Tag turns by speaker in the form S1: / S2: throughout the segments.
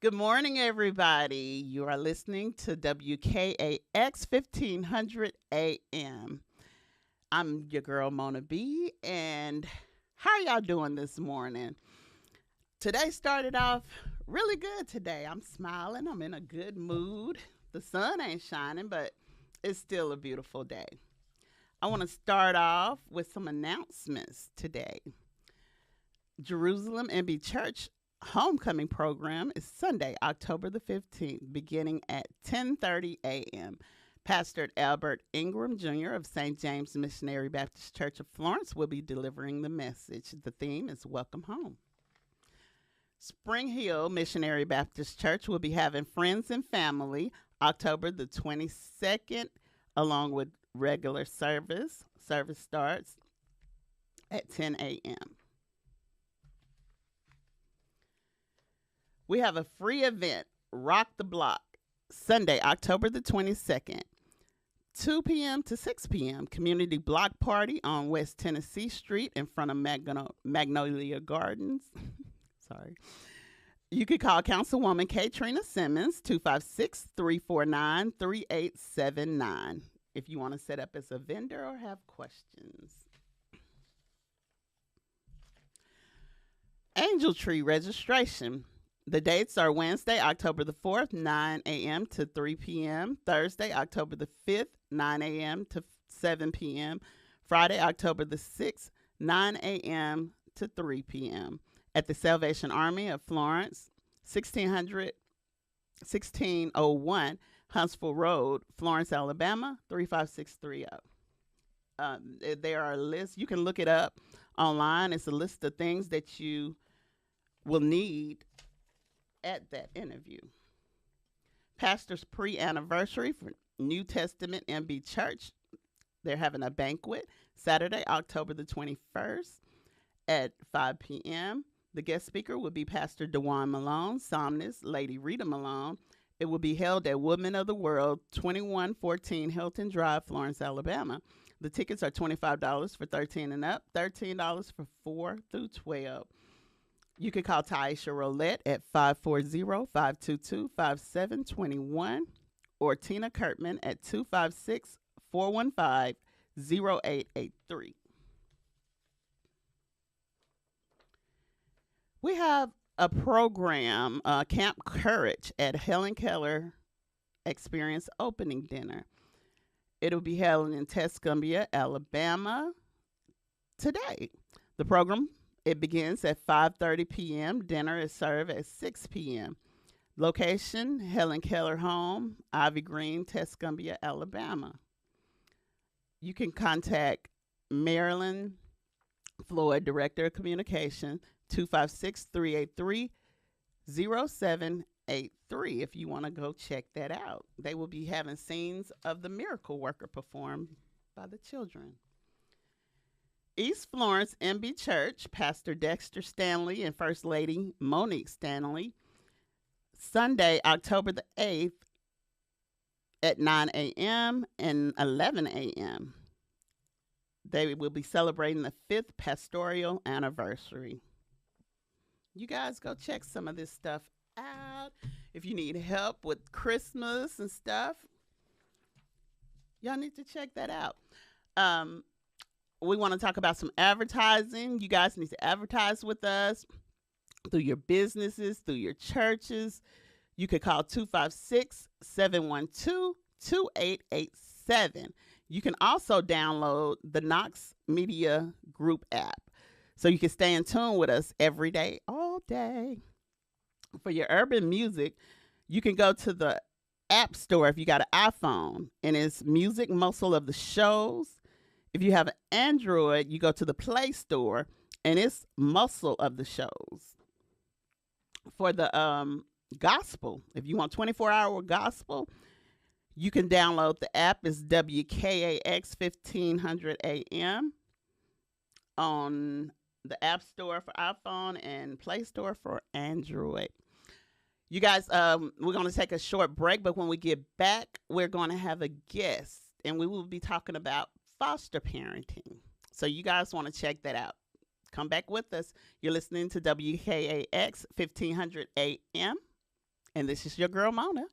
S1: Good morning, everybody. You are listening to WKAX 1500 AM. I'm your girl, Mona B. And how y'all doing this morning? Today started off really good today. I'm smiling. I'm in a good mood. The sun ain't shining, but it's still a beautiful day. I want to start off with some announcements today. Jerusalem MB Church homecoming program is Sunday, October the 15th, beginning at 10:30 a.m. Pastor Albert Ingram Jr. of St. James Missionary Baptist Church of Florence will be delivering the message. The theme is Welcome Home. Spring Hill Missionary Baptist Church will be having Friends and Family October the 22nd, along with regular service. Service starts at 10 a.m. We have a free event, Rock the Block, Sunday, October the 22nd, 2 p.m. to 6 p.m. Community Block Party on West Tennessee Street in front of Magnolia Gardens. Sorry. You could call Councilwoman Katrina Simmons, 256-349-3879, if you want to set up as a vendor or have questions. Angel Tree registration. The dates are Wednesday, October the 4th, 9 a.m. to 3 p.m. Thursday, October the 5th, 9 a.m. to 7 p.m. Friday, October the 6th, 9 a.m. to 3 p.m. at the Salvation Army of Florence, 1601 Huntsville Road, Florence, Alabama, 35630. There are lists. You can look it up online. It's a list of things that you will need at that interview. Pastor's pre-anniversary for New Testament MB Church. They're having a banquet Saturday, October the 21st at 5 p.m. The guest speaker will be Pastor DeJuan Malone, Psalmist Lady Rita Malone. It will be held at Women of the World, 2114 Hilton Drive, Florence, Alabama. The tickets are $25 for 13 and up, $13 for 4 through 12. You can call Taisha Roulette at 540-522-5721 or Tina Kurtman at 256-415-0883. We have a program, Camp Courage, at Helen Keller Experience Opening Dinner. It'll be held in Tuscumbia, Alabama today. The program, it begins at 5:30 p.m. Dinner is served at 6 p.m. Location, Helen Keller Home, Ivy Green, Tuscumbia, Alabama. You can contact Marilyn Floyd, Director of Communication, 256-383-0783 if you want to go check that out. They will be having scenes of the miracle worker performed by the children. East Florence MB Church, Pastor Dexter Stanley and First Lady Monique Stanley, Sunday, October the 8th at 9 a.m. and 11 a.m. They will be celebrating the 5th pastoral anniversary. You guys go check some of this stuff out. If you need help with Christmas and stuff, y'all need to check that out. We want to talk about some advertising. You guys need to advertise with us through your businesses, through your churches. You could call 256-712-2887. You can also download the Knox Media Group app so you can stay in tune with us every day, all day. For your urban music, you can go to the App Store if you got an iPhone, and it's Music Muscle of the Shows. If you have an Android, you go to the Play Store, and it's Muscle of the Shows. For the gospel, if you want 24-hour gospel, you can download the app. It's WKAX 1500 AM on the App Store for iPhone and Play Store for Android. You guys, we're going to take a short break, but when we get back, we're going to have a guest, and we will be talking about foster parenting. So you guys want to check that out. Come back with us. You're listening to WKAX 1500 AM. And this is your girl, Mona.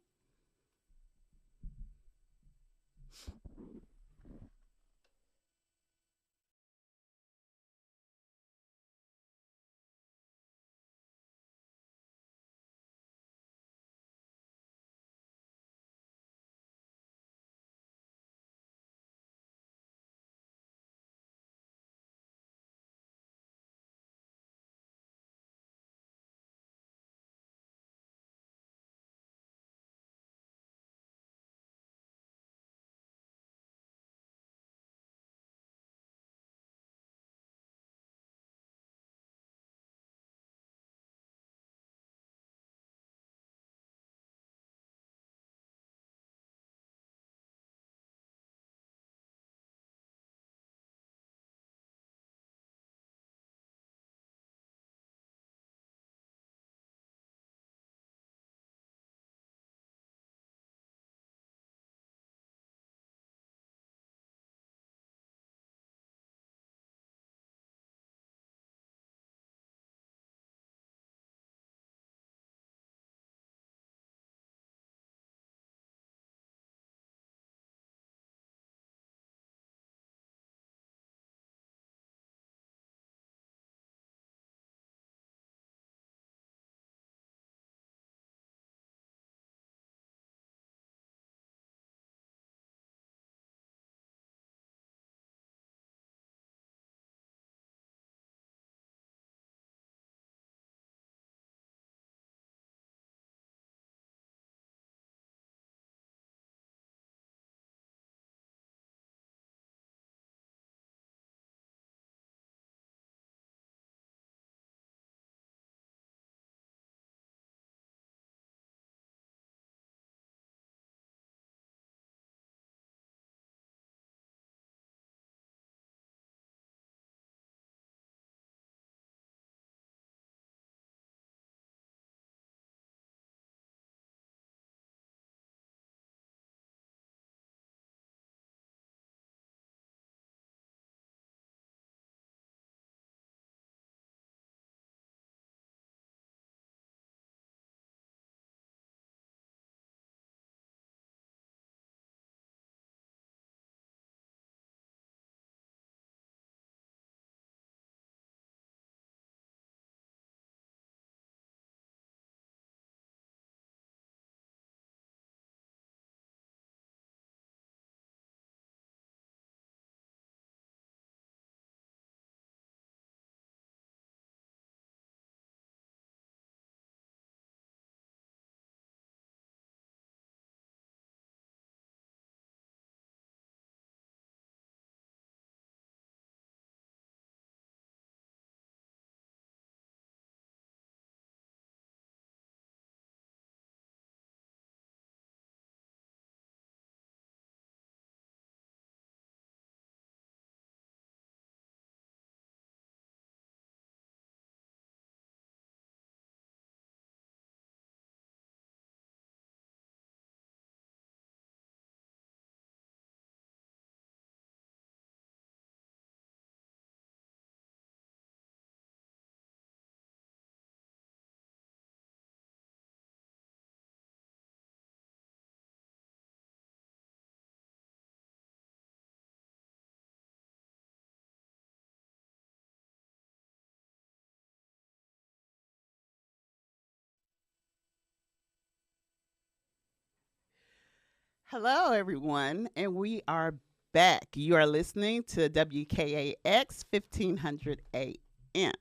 S1: Hello, everyone, and we are back. You are listening to WKAX 1500 AM.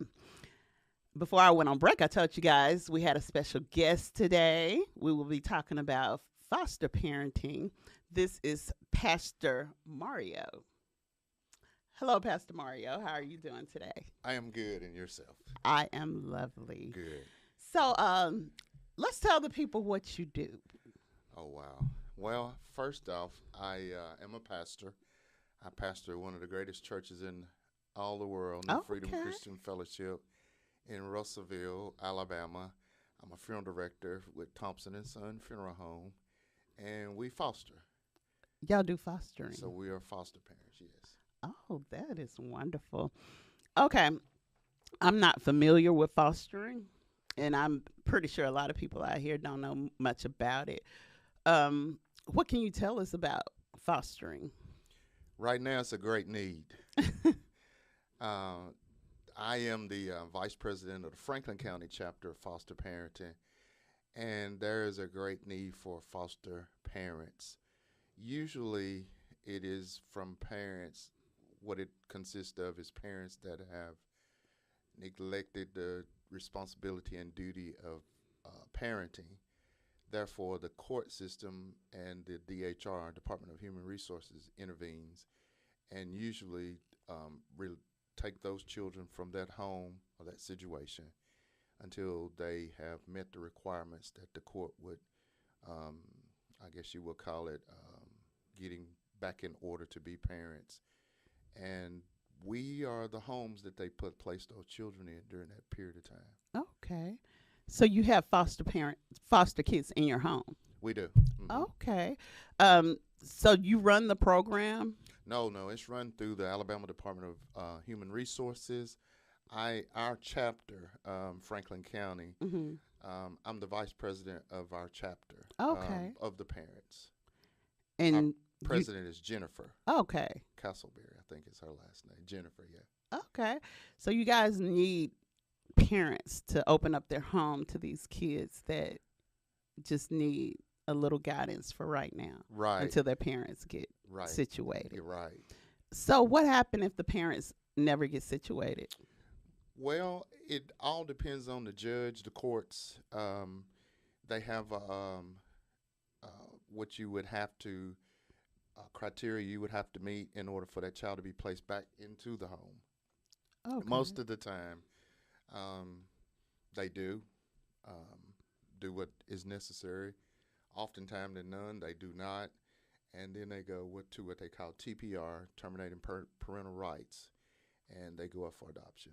S1: Before I went on break, I told you guys we had a special guest today. We will be talking about foster parenting. This is Pastor Mario. Hello, Pastor Mario. How are you doing today?
S2: I am good, and yourself?
S1: I am lovely.
S2: Good.
S1: So, let's tell the people what you do.
S2: Oh, wow. Well, first off, I am a pastor. I pastor one of the greatest churches in all the world, New
S1: Oh,
S2: Freedom
S1: okay.
S2: Christian Fellowship in Russellville, Alabama. I'm a funeral director with Thompson and Son Funeral Home, and we foster.
S1: Y'all do
S2: So
S1: fostering.
S2: we are foster parents, yes.
S1: Oh, that is wonderful. Okay, I'm not familiar with fostering. and I'm pretty sure a lot of people out here don't know much about it. What can you tell us about fostering?
S2: Right now, it's a great need. Uh, I am the vice president of the Franklin County chapter of foster parenting, and there is a great need for foster parents. Usually, it is from parents. What it consists of is parents that have neglected the responsibility and duty of parenting. Therefore, the court system and the DHR, Department of Human Resources, intervenes and usually take those children from that home or that situation until they have met the requirements that the court would, um, I guess you would call it, getting back in order to be parents. And we are the homes that they place those children in during that period of time.
S1: Okay. So you have foster kids in your home.
S2: We do.
S1: Okay. So you run the program?
S2: No, it's run through the Alabama Department of Human Resources. Our chapter, Franklin County. I'm the vice president of our chapter.
S1: Okay.
S2: Of the parents.
S1: And
S2: president is Jennifer.
S1: Okay.
S2: Castleberry, I think is her last name. Jennifer, yeah.
S1: Okay. So you guys need parents to open up their home to these kids that just need a little guidance for right now.
S2: Right.
S1: Until their parents get situated.
S2: You're right.
S1: So what happened if the parents never get situated?
S2: Well, it all depends on the judge, the courts. They have what you would have to criteria you would have to meet in order for that child to be placed back into the home.
S1: Okay.
S2: Most of the time, they do what is necessary. Oftentimes, they're none. They do not, and then they go to what they call TPR, terminating parental rights, and they go up for adoption.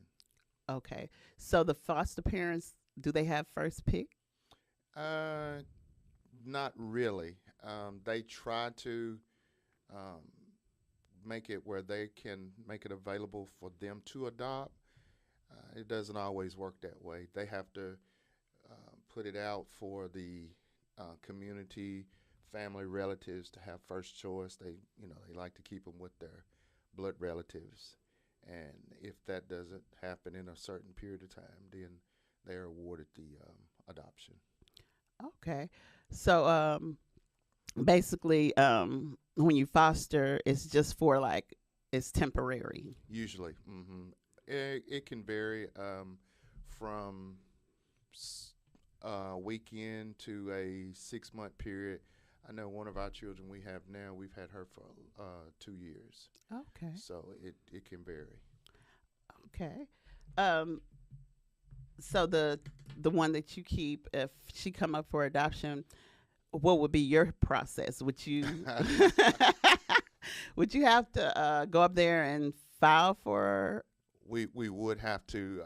S1: Okay. So the foster parents, do they have first pick?
S2: Not really. They try to make it where they can make it available for them to adopt. It doesn't always work that way. They have to put it out for the community, family, relatives to have first choice. They like to keep them with their blood relatives, and if that doesn't happen in a certain period of time, then they are awarded the adoption.
S1: Okay. So basically, when you foster, it's just for it's temporary.
S2: Usually, it can vary from a weekend to a 6-month period. I know one of our children we have now, we've had her for 2 years.
S1: Okay.
S2: So it can vary.
S1: Okay. So the one that you keep, if she come up for adoption, what would be your process? Would you would you have to go up there and file for?
S2: We would have to.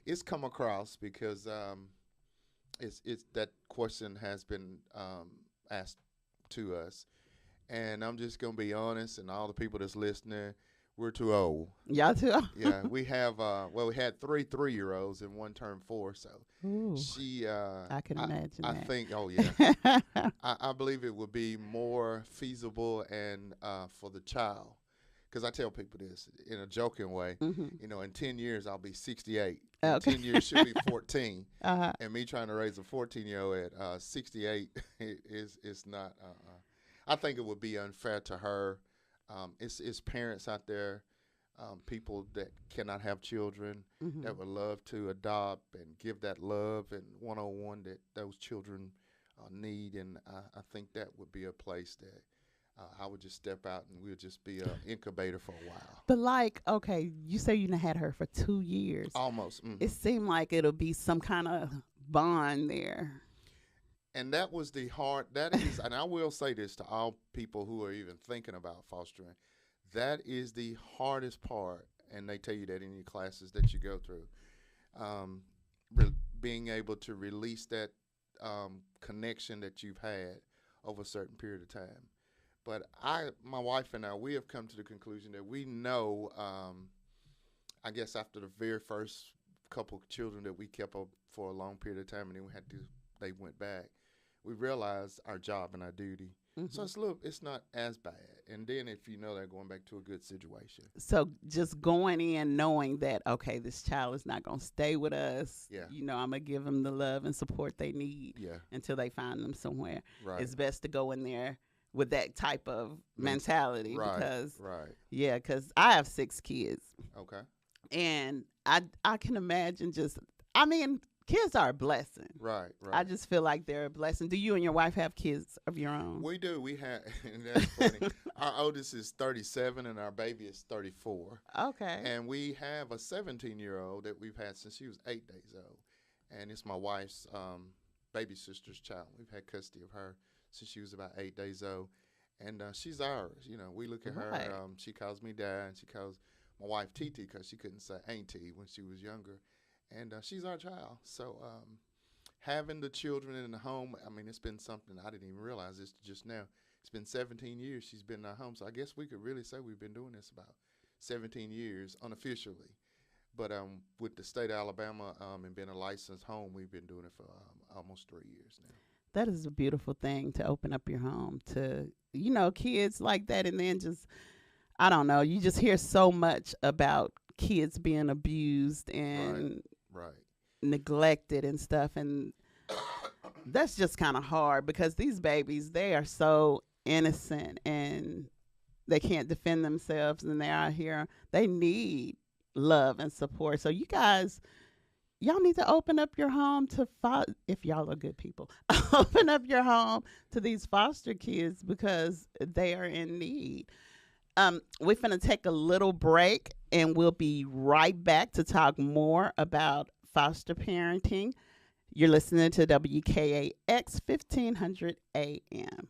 S2: It's come across because it's that question has been asked to us, and I'm just gonna be honest, and all the people that's listening, we're too old.
S1: Y'all too old?
S2: Yeah, we have. We had 3 3-year-olds and one turned 4. So
S1: Ooh,
S2: she.
S1: I can imagine
S2: I
S1: that.
S2: think. Oh yeah. I believe it would be more feasible and for the child, because I tell people this in a joking way. In 10 years I'll be 68.
S1: Okay.
S2: 10 years she'll be 14.
S1: Uh-huh.
S2: And me trying to raise a 14-year-old at 68 is not. I think it would be unfair to her. It's parents out there, people that cannot have children, that would love to adopt and give that love and one-on-one that those children need. And I think that would be a place that I would just step out and we'll just be an incubator for a while.
S1: But okay, you say you had her for 2 years.
S2: Almost.
S1: It seemed like it'll be some kind of bond there.
S2: And that was that is, and I will say this to all people who are even thinking about fostering, that is the hardest part, and they tell you that in your classes that you go through, being able to release that connection that you've had over a certain period of time. But my wife and I, we have come to the conclusion that we know, I guess after the very first couple children that we kept up for a long period of time, and then they went back. We realized our job and our duty. So
S1: Mhm.
S2: it's not as bad. And then if you know they're going back to a good situation.
S1: So just going in knowing that, okay, this child is not going to stay with us.
S2: Yeah.
S1: I'm going to give them the love and support they need
S2: Yeah.
S1: until they find them somewhere.
S2: Right.
S1: It's best to go in there with that type of mentality
S2: Right.
S1: because,
S2: Right.
S1: yeah, because I have 6 kids.
S2: Okay.
S1: And I can imagine kids are a blessing.
S2: Right. Right.
S1: I just feel like they're a blessing. Do you and your wife have kids of your own?
S2: We do. We have, and that's funny. Our oldest is 37, and our baby is 34.
S1: Okay.
S2: And we have a 17-year-old that we've had since she was 8 days old, and it's my wife's baby sister's child. We've had custody of her since she was about 8 days old, and she's ours. We look at her.
S1: Right.
S2: She calls me dad, and she calls my wife Titi because she couldn't say auntie when she was younger, and she's our child. So having the children in the home, it's been something I didn't even realize this just now. It's been 17 years she's been in our home, so I guess we could really say we've been doing this about 17 years unofficially. But with the state of Alabama and being a licensed home, we've been doing it for almost 3 years now.
S1: That is a beautiful thing to open up your home to, kids like that. And then just, I don't know, you just hear so much about kids being abused and
S2: Right.
S1: neglected and stuff. And that's just kind of hard because these babies, they are so innocent and they can't defend themselves and they're out here. They need love and support. So you guys, y'all need to open up your home to if y'all are good people. Open up your home to these foster kids because they are in need. We're finna take a little break and we'll be right back to talk more about foster parenting. You're listening to WKAX 1500 AM.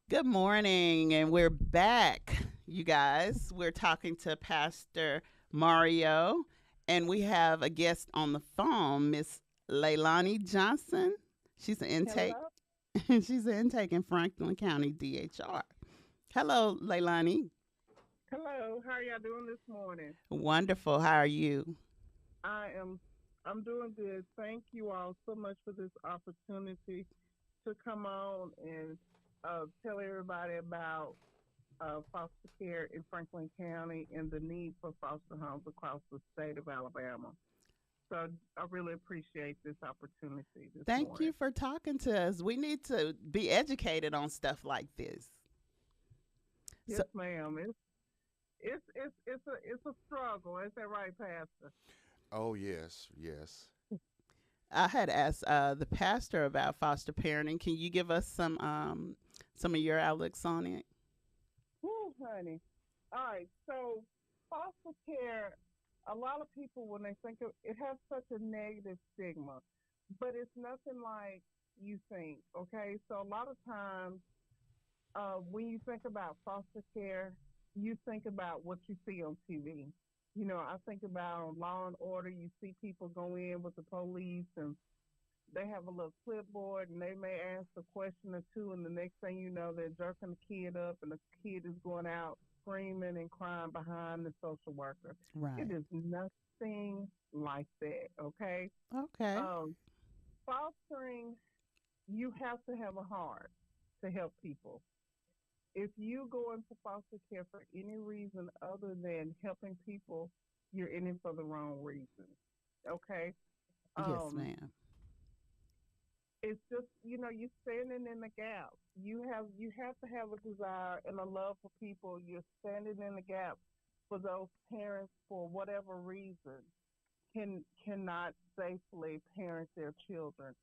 S1: Good morning, and we're back, you guys. We're talking to Pastor Mario, and we have a guest on the phone, Miss Leilani Johnson. She's an intake.
S3: Hello.
S1: She's an intake in Franklin County DHR. Hello, Leilani.
S3: Hello. How are y'all doing this morning?
S1: Wonderful. How are you?
S3: I am I'm doing good. Thank you all so much for this opportunity to come on and tell everybody about foster care in Franklin County and the need for foster homes across the state of Alabama. So I really appreciate this opportunity this
S1: Thank
S3: morning.
S1: you for talking to us. We need to be educated on stuff like this. So,
S3: Yes, ma'am. It's a struggle. Is that right, Pastor?
S2: Oh, yes, yes.
S1: I had asked the pastor about foster parenting. Can you give us some of your outlooks on it?
S3: Woo, honey. All right. So foster care, a lot of people when they think of it has such a negative stigma, but it's nothing like you think. Okay. So a lot of times, when you think about foster care, you think about what you see on TV. I think about Law and Order. You see people go in with the police and they have a little clipboard and they may ask a question or two, and the next thing you know, they're jerking the kid up, and the kid is going out screaming and crying behind the social worker. It
S1: Right.
S3: is nothing like that, okay?
S1: Okay.
S3: Um, Fostering, you have to have a heart to help people. If you go into foster care for any reason other than helping people, you're in it for the wrong reason, okay?
S1: Yes,
S3: Um,
S1: ma'am.
S3: it's just you're standing in the gap. You have to have a desire and a love for people. You're standing in the gap for those parents for whatever reason cannot safely parent their children.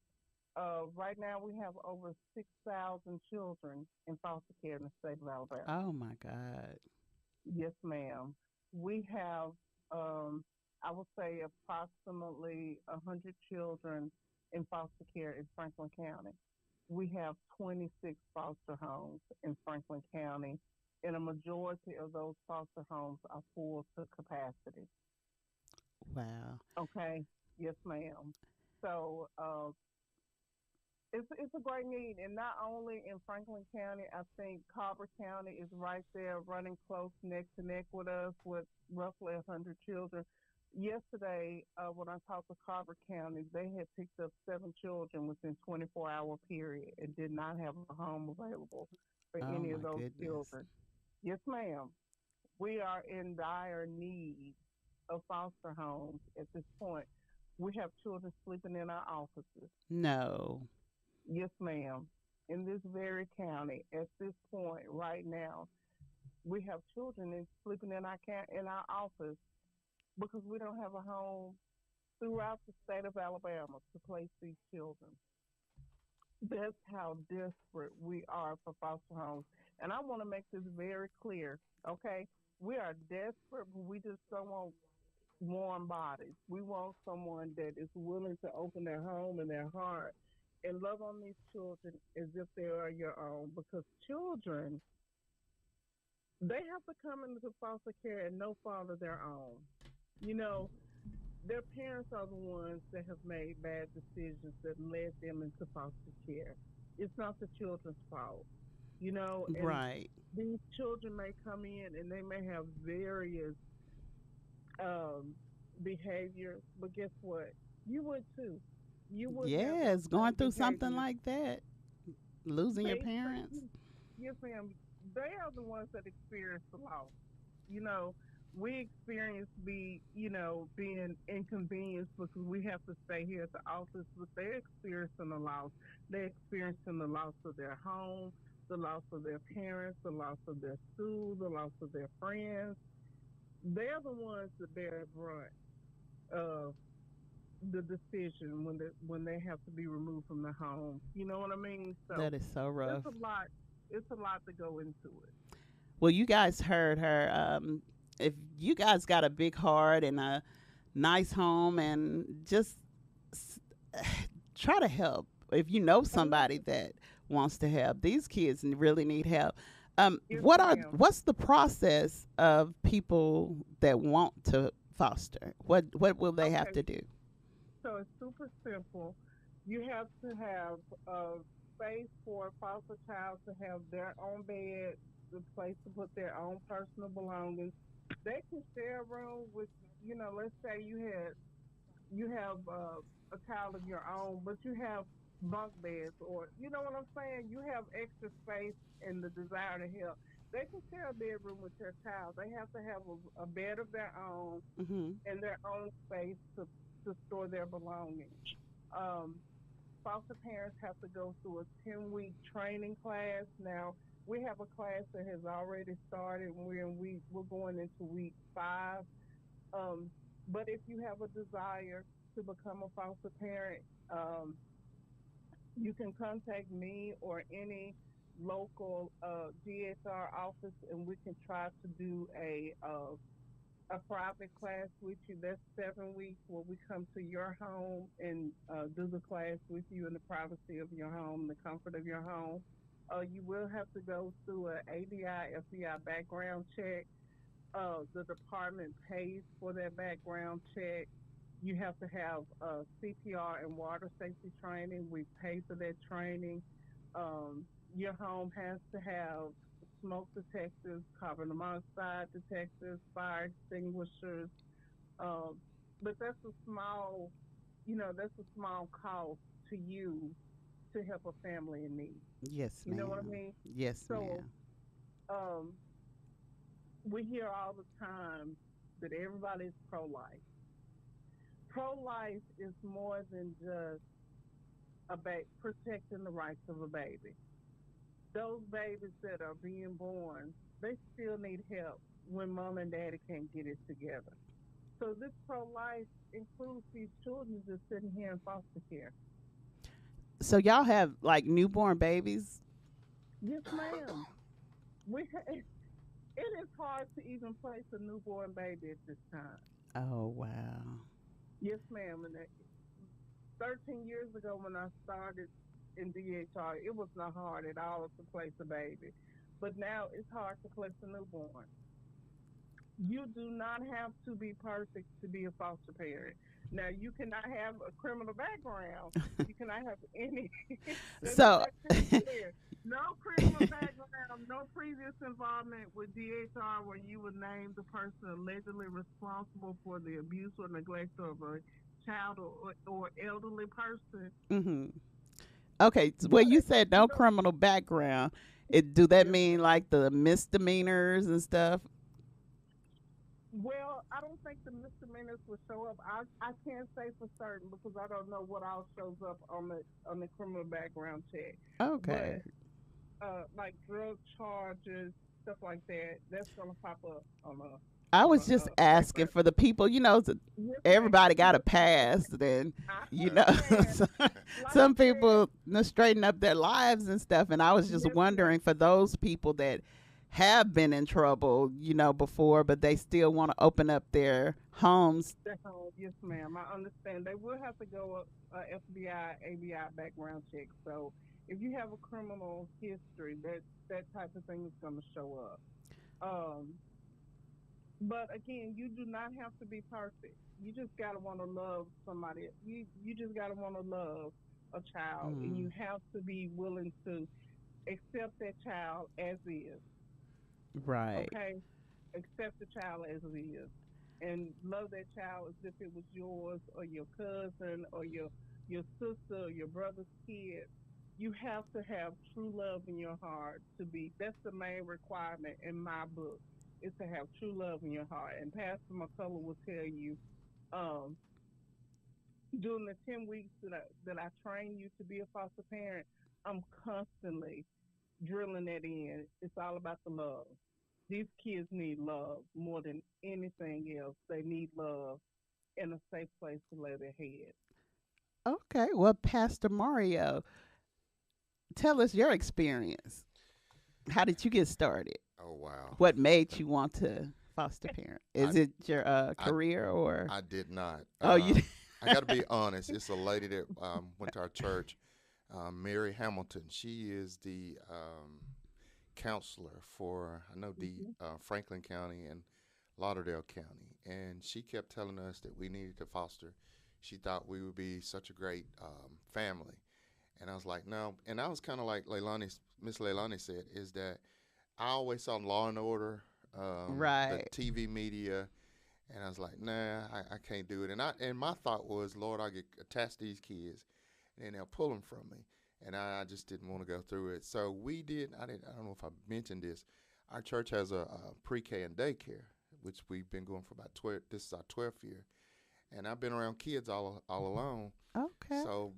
S3: Right now we have over 6,000 children in foster care in the state of Alabama.
S1: Oh my God.
S3: Yes, ma'am. We have, I would say, approximately 100 children in foster care in Franklin County. We have 26 foster homes in Franklin County, and a majority of those foster homes are full to capacity.
S1: Wow.
S3: Okay? Yes, ma'am. So it's a great need, and not only in Franklin County. I think Carver County is right there, running close neck to neck with us, with roughly 100 children. Yesterday, when I talked to Carver County, they had picked up 7 children within 24-hour period and did not have a home available for
S1: Oh
S3: any of
S1: my
S3: those
S1: goodness.
S3: children. Yes, ma'am. We are in dire need of foster homes at this point. We have children sleeping in our offices.
S1: No.
S3: Yes, ma'am. In this very county, at this point, right now, we have children sleeping in our office because we don't have a home throughout the state of Alabama to place these children. That's how desperate we are for foster homes. And I want to make this very clear, okay? We are desperate, but we just don't want warm bodies. We want someone that is willing to open their home and their heart and love on these children as if they are your own. Because children, they have to come into foster care and no fault of their own. You know, their parents are the ones that have made bad decisions that led them into foster care. It's not the children's fault, and
S1: Right.
S3: these children may come in and they may have various um, behaviors, but guess what? You would too. You would have those
S1: Yes, going
S3: same
S1: through something
S3: behaviors.
S1: like that, losing your
S3: They,
S1: parents.
S3: yes, ma'am. They are the ones that experience the loss. You know, we experience being inconvenienced because we have to stay here at the office, but they're experiencing the loss. They're experiencing the loss of their home, the loss of their parents, the loss of their school, the loss of their friends. They're the ones that bear the brunt of the decision when they have to be removed from the home. You know what I mean? So
S1: That is so
S3: it's
S1: rough.
S3: a lot. It's a lot to go into it.
S1: Well, you guys heard her. If you guys got a big heart and a nice home, and just s- try to help. If you know somebody that wants to help. These kids really need help.
S3: Yes, ma'am.
S1: What's the process of people that want to foster? What will they have
S3: Okay,
S1: to do?
S3: so it's super simple. You have to have a space for a foster child to have their own bed, the place to put their own personal belongings. They can share a room with, let's say you have a child of your own, but you have bunk beds, or you know what I'm saying. You have extra space and the desire to help. They can share a bedroom with their child. They have to have a bed of their own
S1: Hmm.
S3: and their own space to store their belongings. Um, Foster parents have to go through a 10-week training class. Now, we have a class that has already started. We're going into week 5. Um, but if you have a desire to become a foster parent, um, you can contact me or any local GHR office, and we can try to do a private class with you. That's 7 weeks where we come to your home and do the class with you in the privacy of your home, the comfort of your home. You will have to go through an ABI, FBI background check. The department pays for that background check. You have to have CPR and water safety training. We pay for that training. Your home has to have smoke detectors, carbon monoxide detectors, fire extinguishers. Um, but that's a small cost to you to help a family in need.
S1: Yes,
S3: You know what I
S1: ma'am.
S3: mean?
S1: Yes,
S3: So
S1: ma'am.
S3: um, we hear all the time that everybody's pro-life. Pro-life is more than just protecting the rights of a baby. Those babies that are being born, they still need help when mom and daddy can't get it together. So this pro-life includes these children just sitting here in foster care.
S1: So y'all have like newborn babies?
S3: Yes, ma'am. It is hard to even place a newborn baby at this time.
S1: Oh wow.
S3: Yes, ma'am. And 13 years ago when I started in DHR, it was not hard at all to place a baby. But now it's hard to place a newborn. You do not have to be perfect to be a foster parent. Now, you cannot have a criminal background. You cannot have any. Let me
S1: So
S3: make this clear. No criminal background, no previous involvement with DHR where you would name the person allegedly responsible for the abuse or neglect of a child or elderly person.
S1: hmm Okay, well, you
S3: But,
S1: said
S3: you
S1: no
S3: know,
S1: criminal background. Do that
S3: yes,
S1: mean
S3: ma'am.
S1: like the misdemeanors and stuff?
S3: Well, I don't think the misdemeanors will show up. I can't say for certain because I don't know what all shows up on the criminal background check.
S1: Okay.
S3: But like drug charges, stuff like that, that's gonna pop up
S1: I
S3: on
S1: was
S3: a
S1: just asking
S3: background.
S1: for the people,
S3: Yes, ma'am.
S1: everybody got a
S3: Yes, ma'am.
S1: pass, then,
S3: I
S1: you know,
S3: understand.
S1: so-
S3: Like I
S1: some
S3: said,
S1: people straighten up their lives and stuff. And I was just
S3: yes,
S1: wondering
S3: ma'am.
S1: for those people that have been in trouble, before, but they still want to open up their homes.
S3: Yes, ma'am. I understand. They will have to go FBI, ABI background check. So if you have a criminal history, that type of thing is going to show up. Um, but again, you do not have to be perfect. You just gotta want to love somebody. You just gotta want to love a child, and
S1: Mm,
S3: you have to be willing to accept that child as is.
S1: right.
S3: Okay, accept the child as it is, and love that child as if it was yours or your cousin or your sister or your brother's kid. You have to have true love in your heart to be. That's the main requirement in my book is to have true love in your heart. And Pastor McCullough will tell you um, during the 10 weeks that I train you to be a foster parent, I'm constantly drilling that in. It's all about the love. These kids need love more than anything else. They need love and a safe place to lay their head.
S1: Okay. Well, Pastor Mario, tell us your experience. How did you get started?
S2: Oh wow.
S1: What made you want to foster parent?
S2: I
S1: Is it your
S2: I
S1: career or?
S2: I did not.
S1: Oh, you.
S2: I got to be honest. It's a lady that went to our church. Mary Hamilton. She is the counselor for, I know, the
S3: Mhm.
S2: Franklin County and Lauderdale County. And she kept telling us that we needed to foster. She thought we would be such a great family. And I was like, no. And I was kind of like Miss Leilani said, is that I always saw Law and Order, the
S1: Right.
S2: TV media, and I was like, nah, I can't do it. And my thought was, Lord, I get attached to these kids, and they'll pull them from me, and I just didn't want to go through it. So we did. I don't know if I mentioned this. Our church has a pre-K and daycare, which we've been going for about 12. This is our 12th year, and I've been around kids all along.
S1: Okay.
S2: So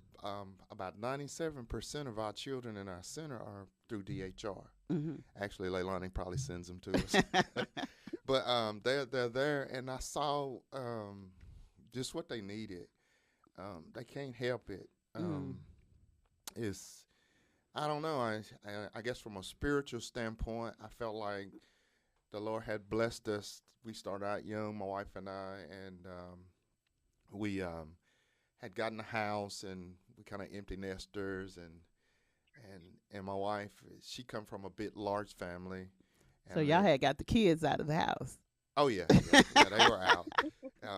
S2: about 97% of our children in our center are through DHR.
S1: Hmm.
S2: Actually, Leilani probably sends them to us. But they're there, and I saw just what they needed. They can't help it.
S1: Mm.
S2: It's I don't know. I guess from a spiritual standpoint, I felt like the Lord had blessed us. We started out young, my wife and I, and we had gotten a house, and we kind of empty nesters, and my wife, she come from a bit large family,
S1: So
S2: and
S1: y'all had got the kids out of the house.
S2: oh yeah, they were out.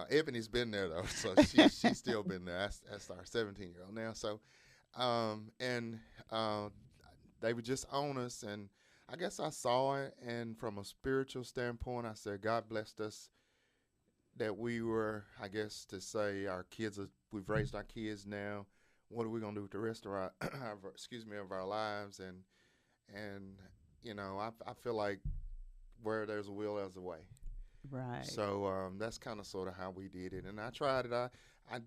S2: Ebony's been there though, so she's still been there. That's our 17-year-old now. So, and they would just own us, and I guess I saw it, and from a spiritual standpoint, I said God blessed us that we were, I guess, to say our kids are. We've raised our kids now. What are we gonna do with the rest of of our lives? And I feel like where there's a will, there's a way.
S1: Right.
S2: So that's kind of sort of how we did it. And I tried it.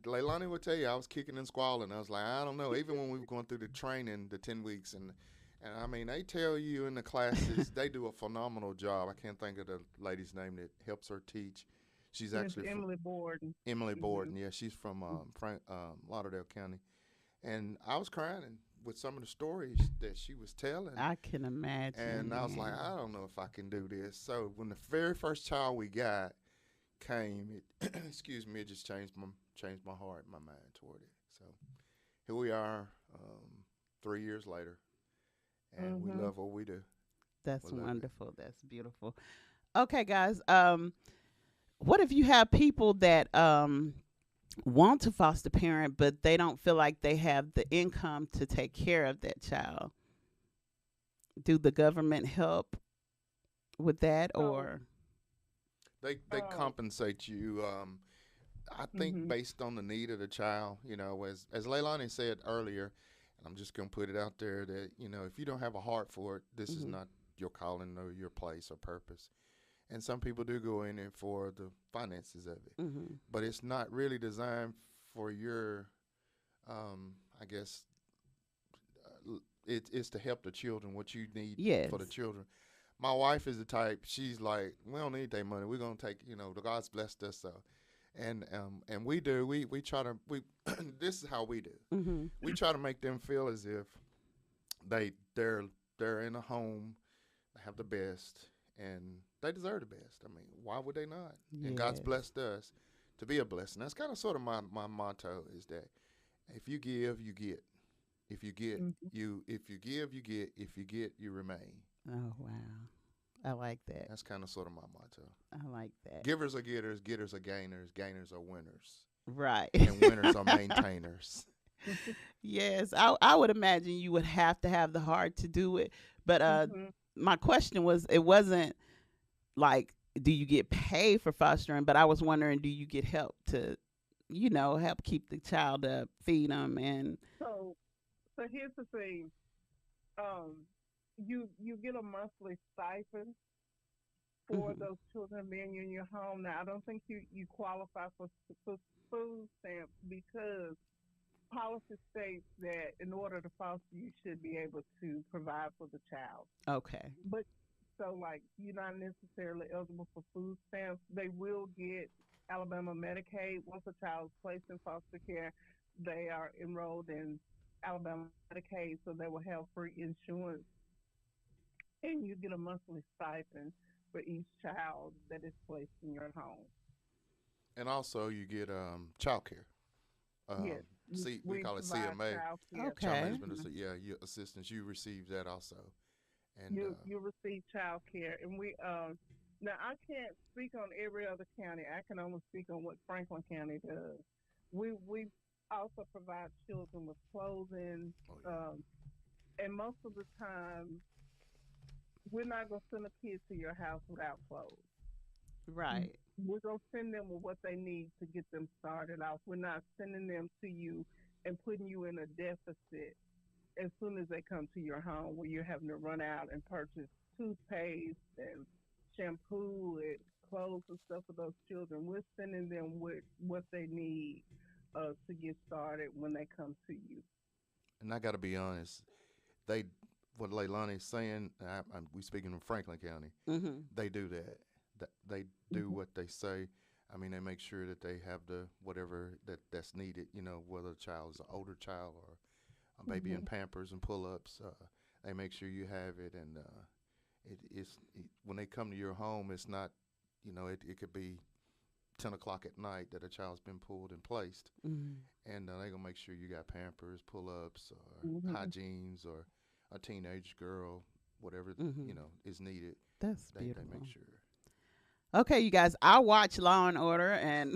S2: Leilani would tell you I was kicking and squalling. I was like, I don't know. Even when we were going through the training, the 10 weeks, and I mean, they tell you in the classes they do a phenomenal job. I can't think of the lady's name that helps her teach. She's
S3: Miss
S2: actually from
S3: Emily Borden.
S2: Emily
S3: Hmm.
S2: Borden. Yeah, she's from Lauderdale County. And I was crying with some of the stories that she was telling.
S1: I can imagine,
S2: And I was like,
S1: man.
S2: I don't know if I can do this. So when the very first child we got came, excuse me, it just changed my heart, my mind toward it. So here we are, 3 years later, and we
S3: Hmm.
S2: love what we do.
S1: That's
S2: We love it.
S1: wonderful. That's beautiful. Okay, guys. What if you have people that want to foster parent, but they don't feel like they have the income to take care of that child? Do the government help with that,
S3: So,
S1: or?
S2: They
S3: um,
S2: compensate you. I think
S3: hmm
S2: based on the need of the child. As Leilani said earlier, and I'm just gonna put it out there that if you don't have a heart for it, this is
S1: Hmm.
S2: not your calling or your place or purpose. And some people do go in it for the finances of it,
S1: Hmm.
S2: but it's not really designed for your, I guess, it's to help the children. What you need for the
S1: Yes.
S2: children. My wife is the type. She's like, we don't need their money. We're gonna take. The God's blessed us so. And we do. We try to. We this is how we do.
S1: Hmm.
S2: We try to make them feel as if they they're they're in a home, they have the best, and they deserve the best. I mean, why would they not? And God's
S1: Yes.
S2: blessed us to be a blessing. That's kind of sort of my motto is that if you give, you get. If you get,
S3: hmm
S2: if you give, you get. If you get, you remain.
S1: Oh wow. I like that.
S2: That's kind of sort of my motto.
S1: I like that.
S2: Givers are getters, getters are gainers, gainers are winners,
S1: Right.
S2: and winners are maintainers.
S1: Yes. I would imagine you would have to have the heart to do it. But
S3: hmm
S1: my question was, it wasn't like, do you get paid for fostering? But I was wondering, do you get help to, help keep the child up, feed them, and
S3: So, so here's the thing. Um, you get a monthly stipend for
S1: hmm
S3: those children being in your home. Now, I don't think you qualify for food stamps because policy states that in order to foster, you should be able to provide for the child.
S1: okay,
S3: But so, like, you're not necessarily eligible for food stamps. They will get Alabama Medicaid once a child is placed in foster care. They are enrolled in Alabama Medicaid, so they will have free insurance, and you get a monthly stipend for each child that is placed in your home.
S2: And also, you get child care.
S3: Yes.
S2: we
S3: We
S2: call it
S3: provide
S2: CMA,
S3: child care.
S2: child
S1: Okay.
S2: management. Yeah, your assistance. You receive that also, and
S3: You receive child care, and we now I can't speak on every other county. I can only speak on what Franklin County does. We also provide children with clothing,
S2: oh yeah,
S3: um, and most of the time we're not gonna send a kid to your house without clothes.
S1: Right.
S3: We're gonna send them with what they need to get them started off. We're not sending them to you and putting you in a deficit as soon as they come to your home where you're having to run out and purchase toothpaste and shampoo and clothes and stuff for those children. We're sending them with what they need to get started when they come to you.
S2: and I got to be honest. They what Leilani's saying. We speaking in Franklin County.
S1: Mhm.
S2: They do that. They do
S3: Mhm.
S2: what they say. I mean, they make sure that they have the whatever that's needed. You know, whether the child is an older child or a baby in
S3: Mhm.
S2: Pampers and pull-ups. They make sure you have it, and when they come to your home, it's not. You know, it could be 10 o'clock at night that a child's been pulled and placed,
S1: Mhm.
S2: and they're gonna make sure you got Pampers, pull-ups, or
S3: Mhm.
S2: hygienes, or a teenage girl, whatever
S1: Mhm.
S2: is needed.
S1: That's
S2: They make
S1: beautiful.
S2: sure.
S1: Okay, you guys, I watch Law and Order and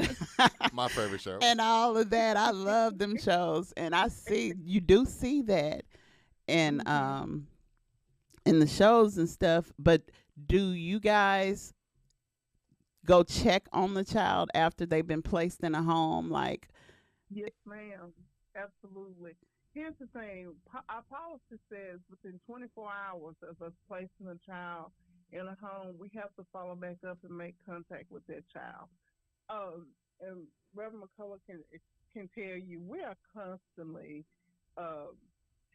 S2: My favorite show.
S1: and all of that. I love them shows, and I see you do see that in
S3: Mhm.
S1: in the shows and stuff. But do you guys go check on the child after they've been placed in a home? Like,
S3: Yes, ma'am. Absolutely. Here's the thing. Our policy says within 24 hours of us placing a child in a home, we have to follow back up and make contact with that child. And Reverend McCullough can tell you we are constantly uh,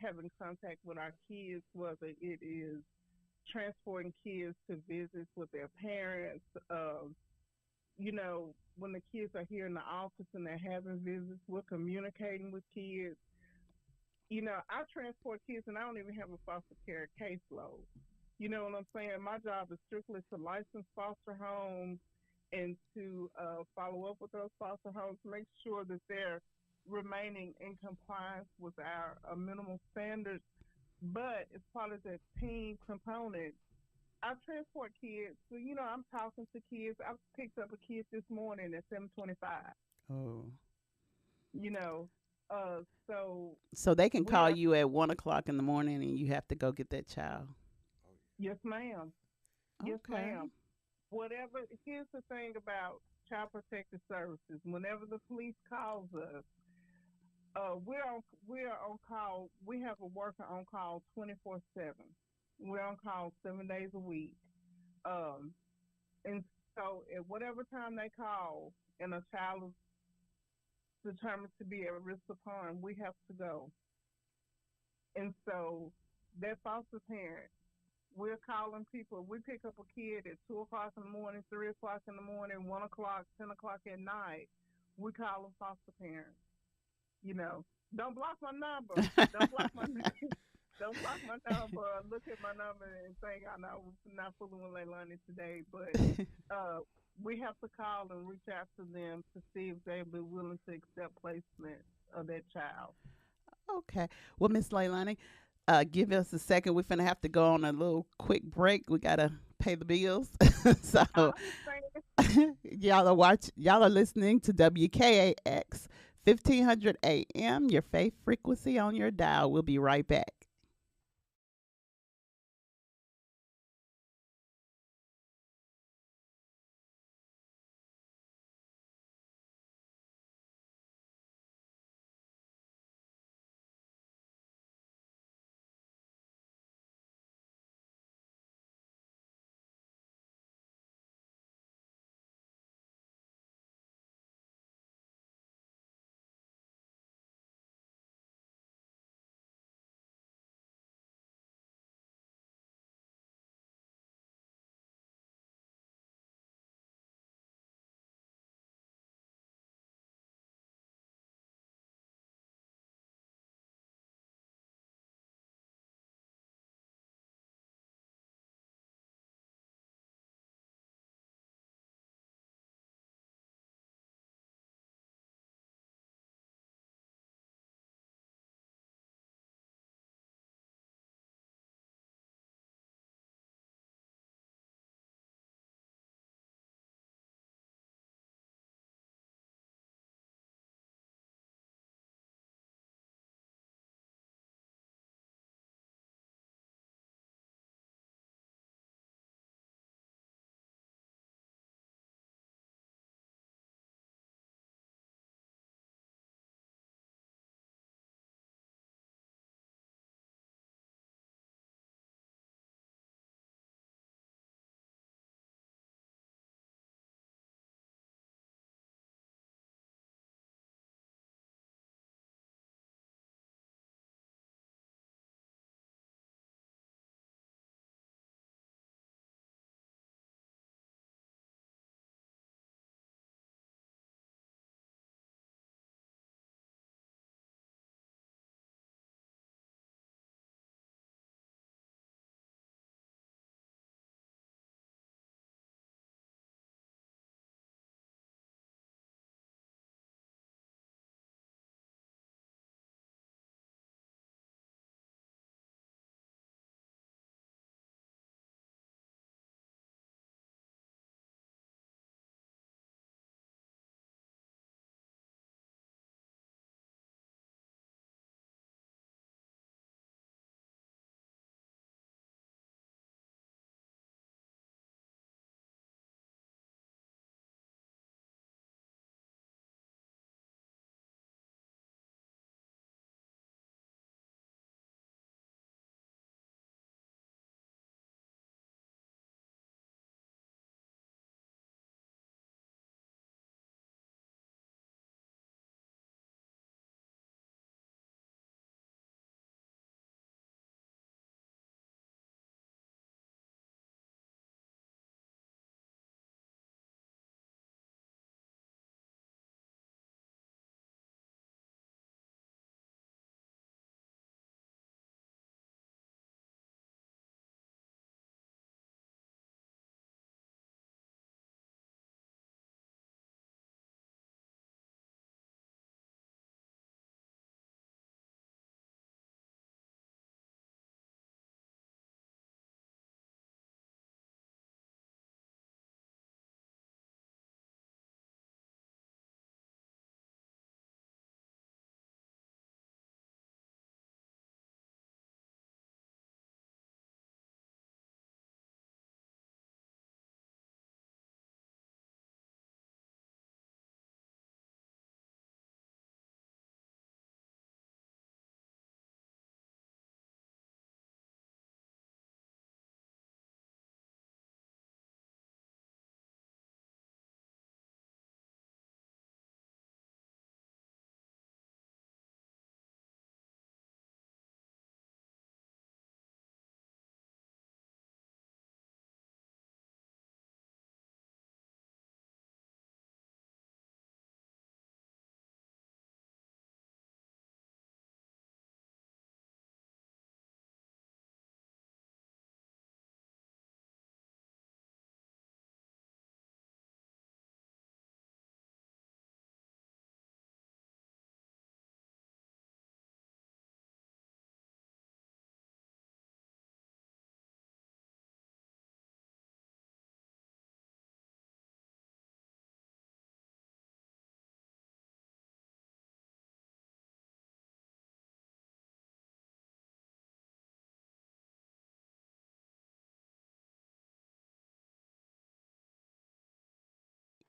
S3: having contact with our kids, whether it is transporting kids to visits with their parents, when the kids are here in the office and they're having visits, we're communicating with kids. I transport kids and I don't even have a foster care caseload. You know what I'm saying? My job is strictly to license foster homes and to follow up with those foster homes, make sure that they're remaining in compliance with our minimal standards. But as part of that team component, I transport kids. So, I'm talking to kids. I picked up a kid this morning at 7:25.
S1: oh,
S3: You know, uh, so
S1: so they can
S3: we
S1: call
S3: are.
S1: you at 1 o'clock in the morning, and you have to go get that child.
S3: Yes, ma'am. Yes,
S1: Okay.
S3: ma'am. Whatever. Here's the thing about Child Protective Services. Whenever the police calls us, we're on call. We have a worker on call 24/7. We're on call 7 days a week. Um, and so at whatever time they call and a child is determined to be at risk of harm, we have to go. And so that foster parent, we're calling people. We pick up a kid at 2 o'clock in the morning, 3 o'clock in the morning, 1 o'clock, 10 o'clock at night. We call them foster parents. You know, don't block my number. Don't block my don't block my number. Look at my number and think I know I'm not fooling with Leilani today, but uh, we have to call and reach out to them to see if they'll be willing to accept placement of that child.
S1: Okay. Well, Miss Leilani, give us a second. We're gonna have to go on a little quick break. We gotta pay the bills.
S3: I
S1: So
S3: understand.
S1: y'all are listening to WKAX 1500 AM, your faith frequency on your dial. We'll be right back.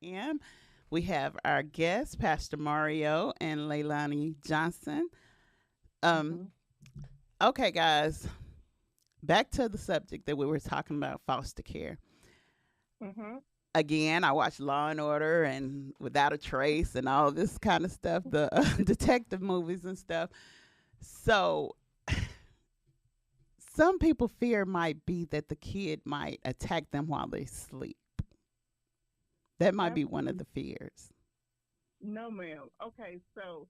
S1: p.m. We have our guests, Pastor Mario and Leilani Johnson. Um,
S3: Mm-hmm.
S1: okay, guys, back to the subject that we were talking about, foster care.
S3: Mm-hmm.
S1: Again, I watched Law and Order and Without a Trace and all this kind of stuff, the detective movies and stuff. So, some people fear might be that the kid might attack them while they sleep. That might be one of
S3: Absolutely.
S1: the fears.
S3: No, ma'am. Okay, so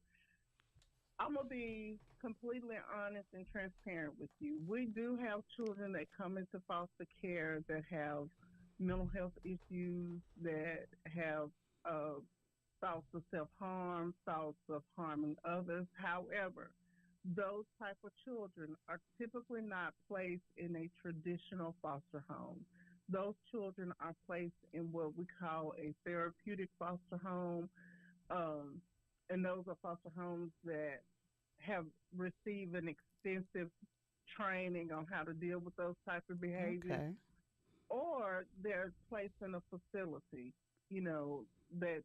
S3: I'm gonna be completely honest and transparent with you. We do have children that come into foster care that have mental health issues, that have uh, thoughts of self harm, thoughts of harming others. However, those type of children are typically not placed in a traditional foster home. Those children are placed in what we call a therapeutic foster home, um, and those are foster homes that have received an extensive training on how to deal with those type of behaviors,
S1: Okay.
S3: or they're placed in a facility, you know, that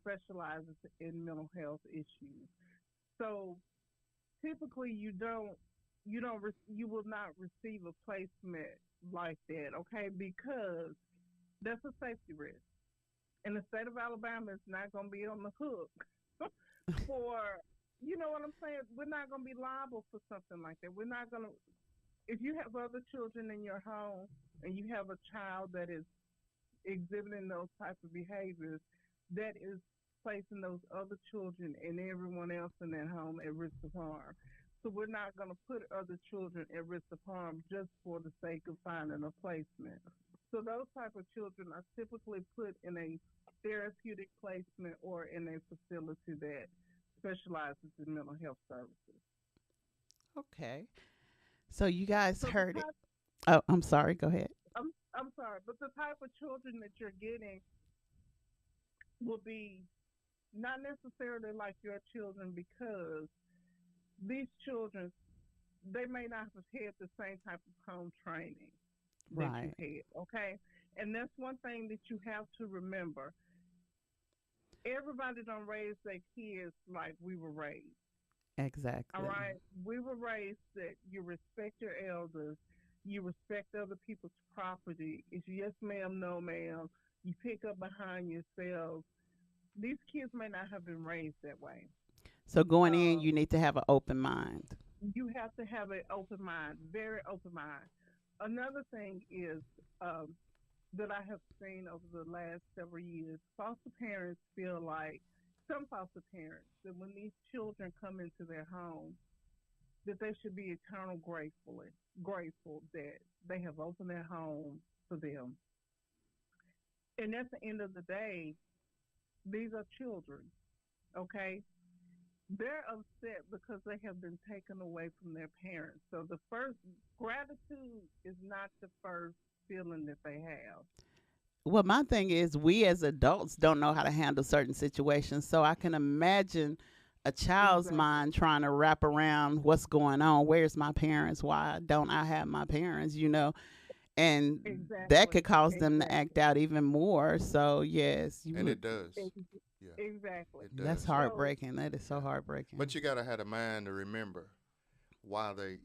S3: specializes in mental health issues. So typically, you will not receive a placement like that, okay? Because that's a safety risk, and the state of Alabama is not going to be on the hook for, you know what I'm saying? We're not going to be liable for something like that. We're not going to, if you have other children in your home and you have a child that is exhibiting those type of behaviors, that is placing those other children and everyone else in that home at risk of harm. So we're not going to put other children at risk of harm just for the sake of finding a placement. So those type of children are typically put in a therapeutic placement or in a facility that specializes in mental health services.
S1: Okay. So you guys
S3: So the
S1: heard it.
S3: type,
S1: Oh, I'm sorry. Go ahead.
S3: I'm sorry, but the type of children that you're getting will be not necessarily like your children, because these children, they may not have had the same type of home training that you've
S1: Right.
S3: had, okay? And that's one thing that you have to remember. Everybody don't raise their kids like we were raised. All
S1: Exactly.
S3: right, we were raised that you respect your elders, you respect other people's property. It's yes, ma'am, no, ma'am. You pick up behind yourself. These kids may not have been raised that way.
S1: So going in,
S3: Uh,
S1: you need to have an open mind.
S3: you have to have an open mind, very open mind. Another thing is that I have seen over the last several years, foster parents feel like, some foster parents, that when these children come into their home, that they should be eternal grateful that they have opened their home for them. And at the end of the day, these are children, okay? They're upset because they have been taken away from their parents. So the first, gratitude is not the first feeling that they have.
S1: Well, my thing is, we as adults don't know how to handle certain situations. So I can imagine a child's
S3: Exactly.
S1: mind trying to wrap around what's going on. Where's my parents? Why don't I have my parents? And that
S3: Exactly.
S1: could cause them to act
S3: Exactly.
S1: out even more. So, yes, you
S2: And
S1: would.
S2: it does.
S3: Ex-
S2: Yeah,
S3: Exactly.
S2: it
S1: That's
S2: does.
S3: So,
S1: heartbreaking. That is so
S2: Yeah.
S1: heartbreaking.
S2: But you got to have a mind to remember why they,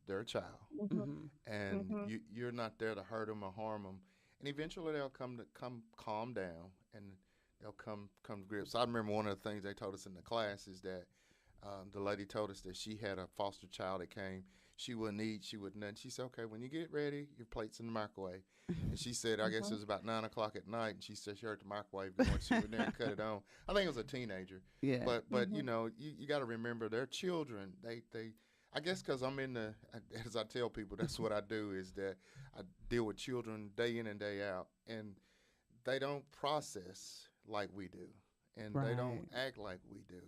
S2: they're a child,
S3: mhm,
S1: Hmm.
S2: and
S3: mhm,
S2: you're not there to hurt them or harm them, and eventually they'll come calm down, and they'll come to grips. I remember one of the things they told us in the class is that the lady told us that she had a foster child that came. She wouldn't eat. She wouldn't nothing. She said, "Okay, when you get ready, your plate's in the microwave." And she said, I guess it
S3: mhm,
S2: was about 9 o'clock at night, and she said she heard the microwave going. She went there and cut it on. I think it was a teenager,
S1: Yeah.
S2: but
S3: mhm,
S2: you got to remember they're children. They I guess because I'm in the, as I tell people, that's what I do, is that I deal with children day in and day out, and they don't process like we do, and they don't
S1: Right.
S2: act like we do,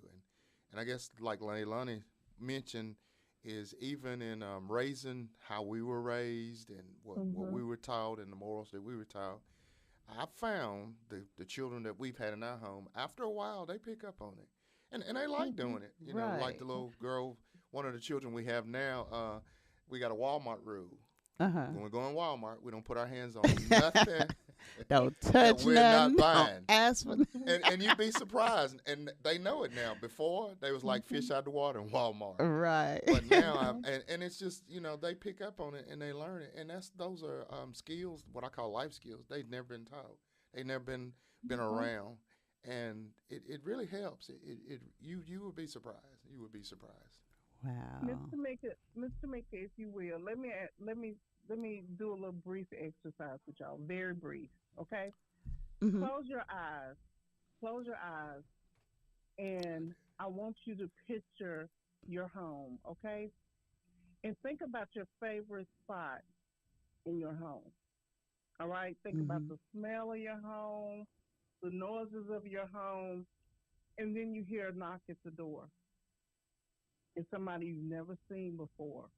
S2: and I guess like Leilani mentioned, is even in raising how we were raised and what
S3: mhm,
S2: we were taught and the morals that we were taught. I found the children that we've had in our home, after a while, they pick up on it. And they like
S3: mhm.
S2: doing it. Like
S1: Right.
S2: the little girl, one of the children we have now, we got a Walmart rule.
S1: Uh huh.
S2: When we go in Walmart, we don't put our hands on nothing
S1: Don't
S2: that
S1: touch
S2: we're not
S1: nothing. Don't
S2: buying.
S1: ask for
S2: And you'd be surprised, and they know it now. Before they was like fish out the water in Walmart,
S1: right.
S2: but now and it's just they pick up on it and they learn it, and those are skills, what I call life skills. They've never been taught. They've never been around, and it really helps. You would be surprised. You would be surprised.
S1: Wow.
S3: Mr. Mika, if you will, let me do a little brief exercise with y'all. Very brief, okay?
S1: Hmm.
S3: Close your eyes. Close your eyes, and I want you to picture your home, okay? And think about your favorite spot in your home. All right? Think about
S1: Hmm.
S3: the smell of your home, the noises of your home, and then you hear a knock at the door. It's somebody you've never seen before.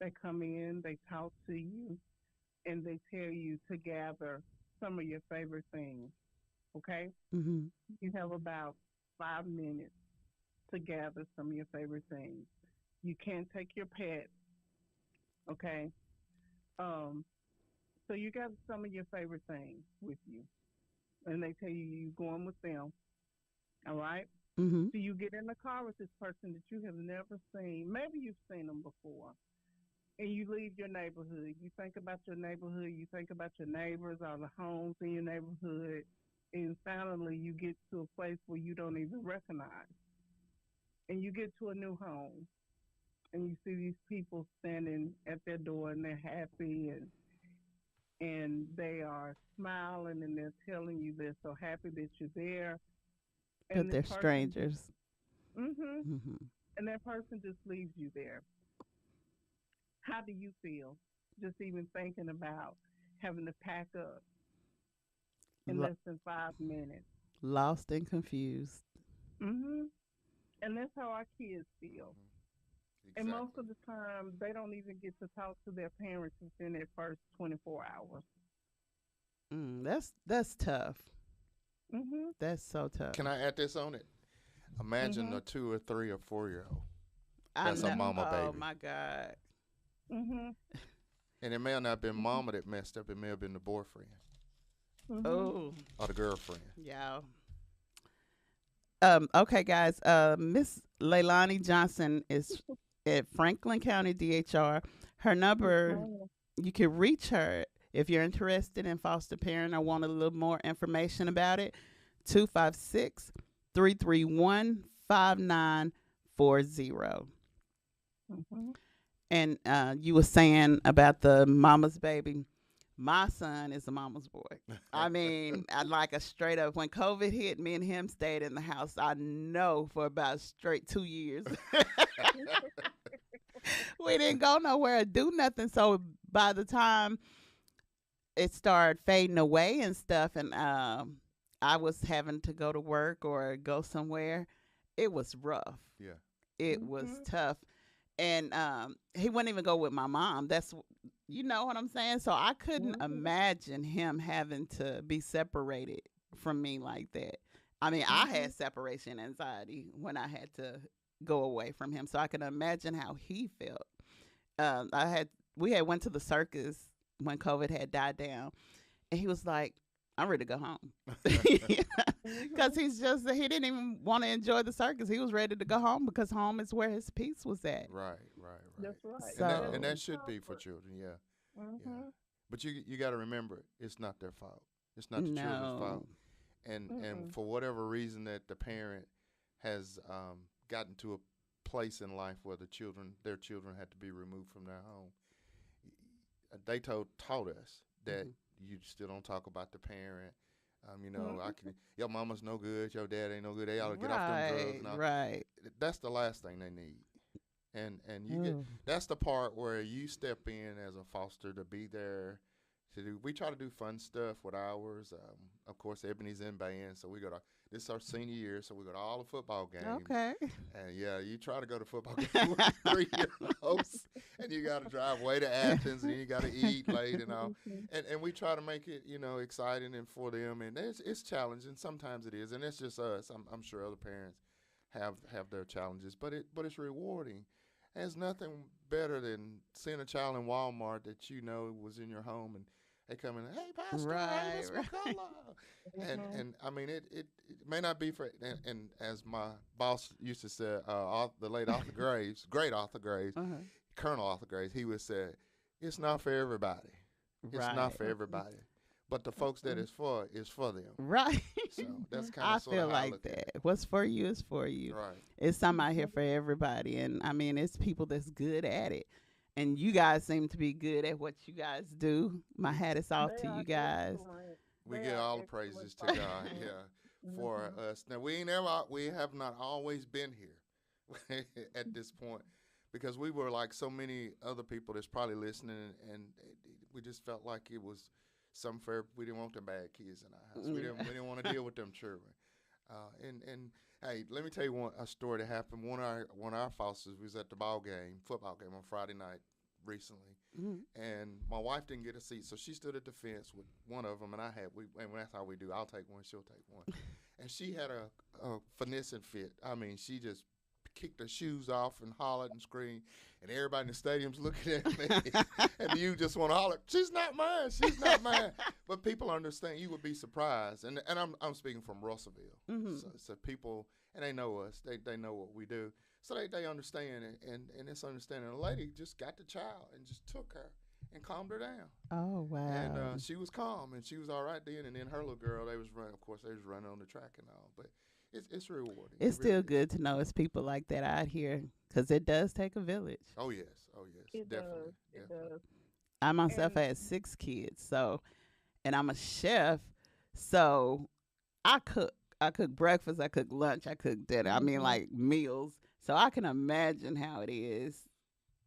S3: They come in, they talk to you, and they tell you to gather some of your favorite things. Okay?
S1: Hmm.
S3: You have about 5 minutes to gather some of your favorite things. You can't take your pet. Okay? Um, so you got some of your favorite things with you, and they tell you you're going with them. All right?
S1: Hmm.
S3: So you get in the car with this person that you have never seen. Maybe you've seen them before, and you leave your neighborhood. You think about your neighborhood, you think about your neighbors or the homes in your neighborhood, and finally you get to a place where you don't even recognize. And you get to a new home, and you see these people standing at their door, and they're happy, and they are smiling, and they're telling you they're so happy that you're there.
S1: But
S3: And this
S1: they're
S3: person just,
S1: strangers.
S3: mm-hmm,
S1: Hmm.
S3: and that person just leaves you there. How do you feel? Just even thinking about having to pack up in
S1: Lo-
S3: less than 5 minutes.
S1: lost and confused.
S3: And that's how our kids feel. And most
S2: Exactly.
S3: of the time, they don't even get to talk to their parents within their first 24 hours.
S1: That's tough.
S3: Mhm.
S1: That's so tough.
S2: Can I add this on it? Imagine a
S3: Mhm.
S2: 2 or 3 or 4 year old.
S1: I
S2: That's a
S1: know.
S3: Mhm.
S2: mama
S1: Oh
S2: baby.
S1: my God.
S3: Mhm.
S2: And it may have not been
S3: Mhm.
S2: mama that messed up. It may have been the boyfriend
S3: Mhm.
S1: Oh,
S2: or the girlfriend.
S1: yeah. Okay, guys. Miss Leilani Johnson is at Franklin County DHR. Her
S3: Yes,
S1: number,
S3: ma'am.
S1: you can reach her if you're interested in foster parent or want a little more information about it. 256-331-5940.
S3: Mhm.
S1: And you were saying about the mama's baby. My son is a mama's boy. I mean, I like a straight up. When COVID hit, me and him stayed in the house. I know for about straight 2 years. We didn't go nowhere or do nothing. So by the time it started fading away and stuff, and I was having to go to work or go somewhere, it was rough.
S2: Yeah.
S1: It was
S3: Mhm.
S1: tough. And he wouldn't even go with my mom. That's you know what I'm saying. So I couldn't
S3: Mhm.
S1: imagine him having to be separated from me like that. I mean, I
S3: Mhm.
S1: had separation anxiety when I had to go away from him, so I can imagine how he felt. I had we had went to the circus when COVID had died down, and he was like, "I'm ready to go home," because
S3: Mhm.
S1: he didn't even want to enjoy the circus. He was ready to go home because home is where his peace was at.
S2: Right, right, right.
S3: That's right.
S2: And that
S3: That's
S2: and
S1: So
S2: that
S3: his
S2: should be for
S3: comfort.
S2: children, yeah. Yeah.
S3: Mhm.
S2: But you got to remember it's not their fault. It's not the children's
S1: no.
S2: fault. And
S3: Mm.
S2: for whatever reason that the parent has gotten to a place in life where their children had to be removed from their home. They taught us that
S1: Hmm.
S2: you still don't talk about the parent. I
S3: Mhm.
S2: can. Your mama's no good. Your dad ain't no good. They ought to get off them drugs.
S1: Right,
S2: Now,
S1: right.
S2: that's the last thing they need. And you get
S1: Oh.
S2: that's the part where you step in as a foster to be there to do. We try to do fun stuff with ours. Of course, Ebony's in band, so we go to this is our senior year, so we go to all the football games.
S1: Okay.
S2: And yeah, you try to go to football games with 3 year olds, and you got to drive way to Athens, and you got to eat late and all.
S3: Mhm.
S2: And we try to make it exciting and for them, and it's challenging. Sometimes it is, and it's just us. I'm sure other parents have their challenges, but it's rewarding. There's nothing better than seeing a child in Walmart that was in your home and They come in, hey, Pastor,
S1: Right,
S2: hey, Miss
S1: right.
S2: McCullough. And I mean, it may not be for, and as my boss used to say, the late Arthur Graves, great Arthur Graves,
S1: Uh-huh.
S2: Colonel Arthur Graves, he would say, it's not for everybody. It's not for everybody. But the folks that it's for is for them.
S1: Right.
S2: So that's kind
S1: I
S2: of sort
S1: feel
S2: of how I
S1: like
S2: look at
S1: that.
S2: it.
S1: What's for you is for you.
S2: Right.
S1: It's something out here for everybody. And I mean, it's people that's good at it. And you guys seem to be good at what you guys do. My hat is off to you guys.
S2: We give all the praises to God, for us. Now we have not always been here at this point, because we were like so many other people that's probably listening, and we just felt like it was something for. We didn't want them bad kids in our house. We didn't want to deal with them children. And hey, let me tell you a story that happened. One of our fosters was at the football game on Friday night recently, and my wife didn't get a seat, so she stood at the fence with one of them, and and that's how we do. I'll take one, she'll take one, and she had a finessing fit. I mean, she just kicked her shoes off and hollered and screamed, and everybody in the stadium's looking at me, and you just want to holler, she's not mine, she's not mine. But people understand. You would be surprised, and I'm speaking from Russellville, so people, and they know us, they know what we do, so they understand, and it's understanding. The lady just got the child and just took her and calmed her down.
S1: Oh, wow.
S2: And she was calm, and she was all right then. And then her little girl, they was running on the track and all, but it's rewarding.
S1: It's still good to know it's people like that out here, because it does take a village.
S2: Oh yes,
S3: It
S2: definitely.
S3: does. It does.
S1: I myself
S3: And-
S1: had 6 kids, and I'm a chef, so I cook. I cook breakfast, I cook lunch, I cook dinner. I mean, like meals. So I can imagine how it is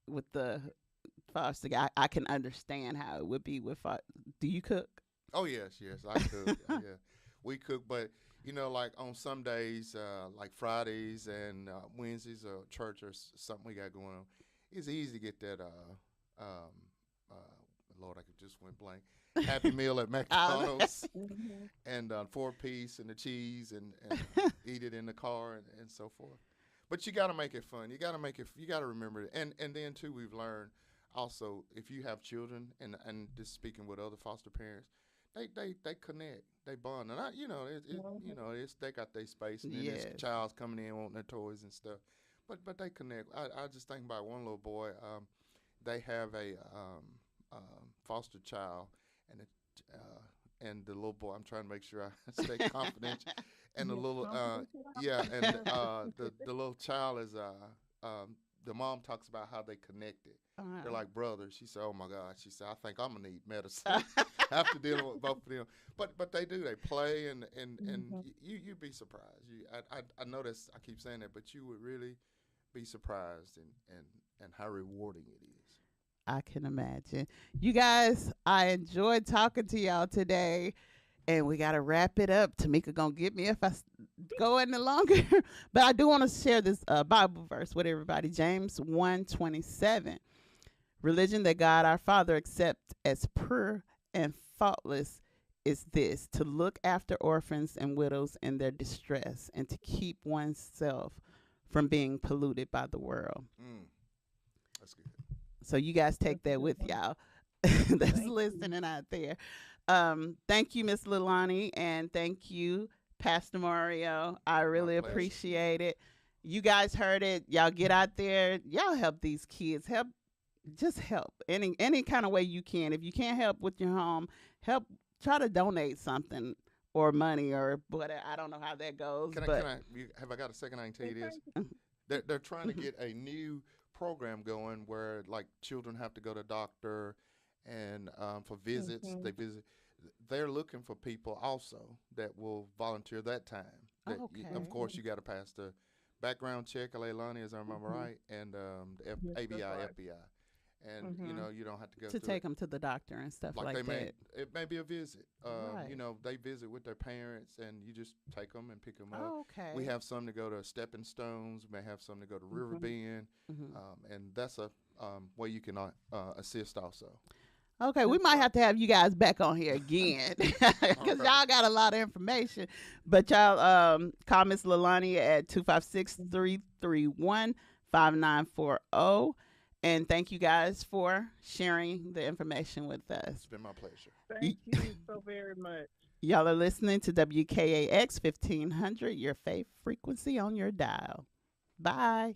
S1: with the foster guy. I can understand how it would be with. Do you cook?
S2: Oh yes, I cook. Yeah, we cook, but like on some days, like Fridays and Wednesdays, or church or something we got going on, it's easy to get that. Lord, I just went blank. Happy Meal at McDonald's, and 4-piece and the cheese, and eat it in the car and so forth. But you got to make it fun. You got to remember it. And then too, we've learned also, if you have children, and just speaking with other foster parents, they connect, they bond, and they got their space, and then
S1: Yes.
S2: this child's coming in wanting their toys and stuff, but they connect. I just think about one little boy. They have a foster child, and the little boy. I'm trying to make sure I stay confidential. And the little the little child is the mom talks about how they connected. They're like brothers. She said, "Oh my God," she said, "I think I'm gonna need medicine after dealing with both of them." But they do. They play, and you'd be surprised. I know this. I keep saying that, but you would really be surprised and how rewarding it is.
S1: I can imagine. You guys, I enjoyed talking to y'all today, and we got to wrap it up. Tamika gonna get me if I go any longer, but I do want to share this Bible verse with everybody. James 1:27. Religion that God our Father accepts as pure and faultless is this: to look after orphans and widows in their distress, and to keep oneself from being polluted by the world.
S2: That's good.
S1: So you guys take that with y'all that's listening out there. Thank you, Miss Lilani, and thank you, Pastor Mario. I really
S2: pleasure.
S1: appreciate it. You guys heard it. Y'all get out there. Y'all help these kids. Just help any kind of way you can. If you can't help with your home, help. Try to donate something or money or whatever. I don't know how that goes.
S2: Have I got a second? I can tell you this. They're trying to get a new program going where like children have to go to doctor and for visits. They visit. They're looking for people also that will volunteer that time. Of course, you got to pass the background check, Leilani, as I remember right, and the ABI, FBI. And you don't have to go
S1: to take them to the doctor and stuff like that.
S2: It may be a visit.
S1: Right.
S2: They visit with their parents, and you just take them and pick them up.
S1: Oh, okay.
S2: We have some to go to Stepping Stones. We may have some to go to River Bend, and that's a way you can assist also.
S1: Okay, we might have to have you guys back on here again because y'all got a lot of information. But y'all call Miss Lilani at 256-331-5940. And thank you guys for sharing the information with us.
S2: It's been my pleasure.
S3: Thank you so very much.
S1: Y'all are listening to WKAX 1500, your faith frequency on your dial. Bye.